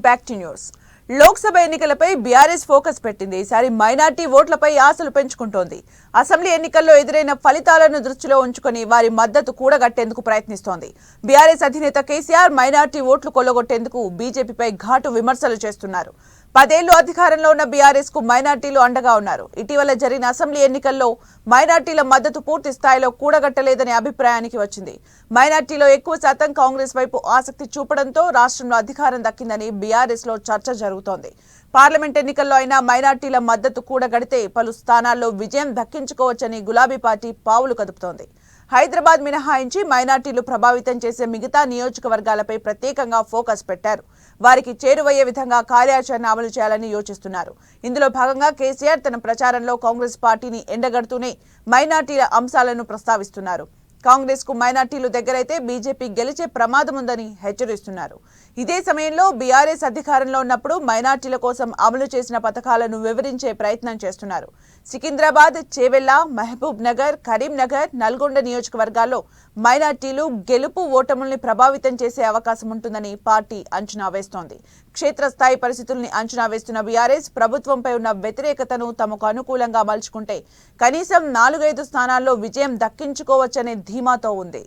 Back to news. Lok Sabha ఎన్నికలపై BRS focus పెట్టింది. ఈసారి మైనార్టీ ఓట్లపై ఆశలు పెంచుకుంటోంది. అసెంబ్లీ ఎన్నికల్లో ఎదురైన ఫలితాలను దృష్టిలో ఉంచుకొని వారి మద్దతు కూడగట్టేందుకు ప్రయత్నిస్తోంది. బీఆర్ఎస్ అధినేత కేసీఆర్ మైనార్టీ ఓట్లు కొల్లగొట్టేందుకు బీజేపీపై ఘాటు విమర్శలు చేస్తున్నారు. 10 ఏళ్లు అధికారంలో ఉన్న బీఆర్ఎస్ కు మైనార్టీలు అండగా ఉన్నారు. ఇటీవల జరిగిన అసెంబ్లీ ఎన్నికల్లో మైనార్టీల మద్దతు పూర్తి స్థాయిలో కూడగట్టలేదనే అభిప్రాయానికి వచ్చింది. మైనార్టీలో ఎక్కువ శాతం కాంగ్రెస్ వైపు ఆసక్తి చూపడంతో రాష్ట్రంలో అధికారం దక్కిందని బీఆర్ఎస్ లో చర్చ జరుగుతోంది. పార్లమెంట్ ఎన్నికల్లో అయినా మైనార్టీల మద్దతు కూడగడితే పలు స్థానాల్లో విజయం దక్కించుకోవచ్చని గులాబీ పార్టీ పావులు కదుపుతోంది. హైదరాబాద్ మినహాయించి మైనార్టీలు ప్రభావితం చేసే మిగతా నియోజకవర్గాలపై ప్రత్యేకంగా ఫోకస్ పెట్టారు. వారికి చేరువయ్యే విధంగా కార్యాచరణ అమలు చేయాలని యోచిస్తున్నారు. ఇందులో భాగంగా కేసీఆర్ తన ప్రచారంలో కాంగ్రెస్ పార్టీని ఎండగడుతూనే మైనార్టీల అంశాలను ప్రస్తావిస్తున్నారు. కాంగ్రెస్ కు మైనార్టీలు దగ్గరైతే బీజేపీ గెలిచే ప్రమాదం ఉందని హెచ్చరిస్తున్నారు. ఇదే సమయంలో బీఆర్ఎస్ అధికారంలో ఉన్నప్పుడు మైనార్టీల కోసం అమలు చేసిన పథకాలను వివరించే ప్రయత్నం చేస్తున్నారు. సికింద్రాబాద్, చేవెళ్ల, మహబూబ్ నగర్, కరీంనగర్, నల్గొండ నియోజకవర్గాల్లో మైనార్టీలు గెలుపు ఓటముల్ని ప్రభావితం చేసే అవకాశం ఉంటుందని పార్టీ అంచనా వేస్తోంది. క్షేత్రస్థాయి పరిస్థితుల్ని అంచనా వేస్తున్న బీఆర్ఎస్ ప్రభుత్వంపై ఉన్న వ్యతిరేకతను తమకు అనుకూలంగా మలుచుకుంటే కనీసం 4-5 స్థానాల్లో విజయం దక్కించుకోవచ్చనే ధీమాతో ఉంది.